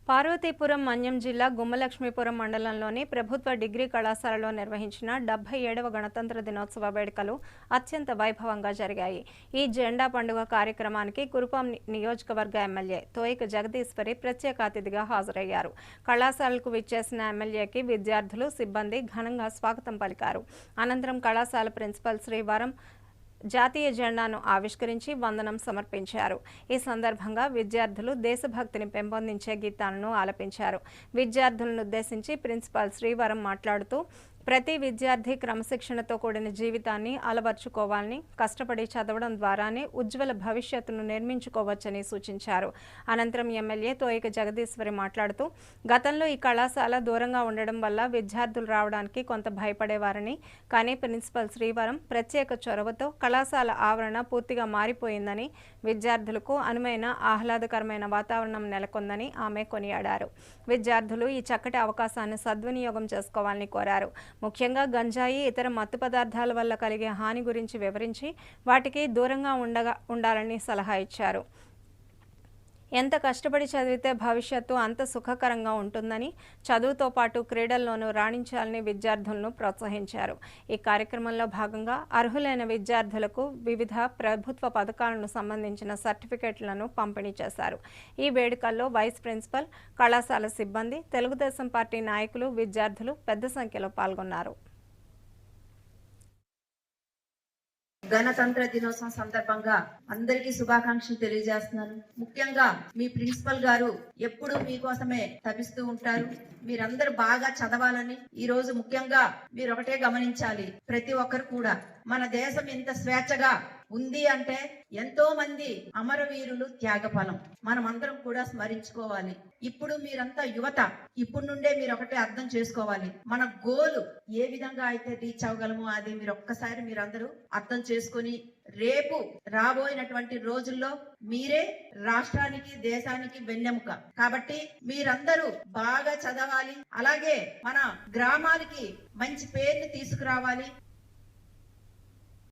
పార్వతీపురం మన్యం జిల్లా గుమ్మలక్ష్మీపురం మండలంలోని ప్రభుత్వ డిగ్రీ కళాశాలలో నిర్వహించిన 77వ గణతంత్ర దినోత్సవ వేడుకలు అత్యంత వైభవంగా జరిగాయి. ఈ జెండా పండుగ కార్యక్రమానికి కురుపాం నియోజకవర్గ ఎమ్మెల్యే తోయిక జగదీశ్వరి ప్రత్యేక అతిథిగా హాజరయ్యారు. కళాశాలకు విచ్చేసిన ఎమ్మెల్యేకి విద్యార్థులు, సిబ్బంది ఘనంగా స్వాగతం పలికారు. అనంతరం కళాశాల ప్రిన్సిపల్ శ్రీవరం జాతీయ జెండాను ఆవిష్కరించి వందనం సమర్పించారు. ఈ సందర్భంగా విద్యార్థులు దేశభక్తిని పెంపొందించే గీతాలను ఆలపించారు. విద్యార్థులను ఉద్దేశించి ప్రిన్సిపాల్ శ్రీవరం మాట్లాడుతూ ప్రతి విద్యార్థి క్రమశిక్షణతో కూడిన జీవితాన్ని అలవర్చుకోవాలని, కష్టపడి చదవడం ద్వారానే ఉజ్వల భవిష్యత్తును నిర్మించుకోవచ్చని సూచించారు. అనంతరం ఎమ్మెల్యే తోయిక జగదీశ్వరి మాట్లాడుతూ గతంలో ఈ కళాశాల దూరంగా ఉండడం వల్ల విద్యార్థులు రావడానికి కొంత భయపడేవారని, కానీ ప్రిన్సిపల్ శ్రీవరం ప్రత్యేక చొరవతో కళాశాల ఆవరణ పూర్తిగా మారిపోయిందని, విద్యార్థులకు అనువైన ఆహ్లాదకరమైన వాతావరణం నెలకొందని ఆమె కొనియాడారు. విద్యార్థులు ఈ చక్కటి అవకాశాన్ని సద్వినియోగం చేసుకోవాలని కోరారు. ముఖ్యంగా గంజాయి, ఇతర మత్తు పదార్థాల వల్ల కలిగే హాని గురించి వివరించి వాటికి దూరంగా ఉండాలని సలహా ఇచ్చారు. ఎంత కష్టపడి చదివితే భవిష్యత్తు అంత సుఖకరంగా ఉంటుందని, చదువుతో పాటు క్రీడల్లోనూ రాణించాలని విద్యార్థులను ప్రోత్సహించారు. ఈ కార్యక్రమంలో భాగంగా అర్హులైన విద్యార్థులకు వివిధ ప్రభుత్వ పథకాలను సంబంధించిన సర్టిఫికెట్లను పంపిణీ చేశారు. ఈ వేడుకల్లో వైస్ ప్రిన్సిపల్, కళాశాల సిబ్బంది, తెలుగుదేశం పార్టీ నాయకులు, విద్యార్థులు పెద్ద సంఖ్యలో పాల్గొన్నారు. గణతంత్ర దినోత్సవం సందర్భంగా అందరికీ శుభాకాంక్షలు తెలియజేస్తున్నాను. ముఖ్యంగా మీ ప్రిన్సిపల్ గారు ఎప్పుడు మీకోసమే తపిస్తూ ఉంటారు. మీరందరూ బాగా చదవాలని ఈ రోజు ముఖ్యంగా మీరు ఒకటే గమనించాలి. ప్రతి ఒక్కరు కూడా మన దేశం ఇంత స్వేచ్ఛగా ఉంది అంటే ఎంతో మంది అమరవీరులు త్యాగఫలం మనం అందరం కూడా స్మరించుకోవాలి. ఇప్పుడు మీరంతా యువత, ఇప్పుడు నుండే మీరు ఒకటే అర్థం చేసుకోవాలి. మన గోలు ఏ విధంగా అయితే రీచ్ అవ్వగలమో అది మీరు ఒక్కసారి మీరందరూ అర్థం చేసుకొని రేపు రాబోయినటువంటి రోజుల్లో మీరే రాష్ట్రానికి, దేశానికి వెన్నెముక. కాబట్టి మీరందరూ బాగా చదవాలి. అలాగే మన గ్రామాలకి మంచి పేరుని తీసుకురావాలి.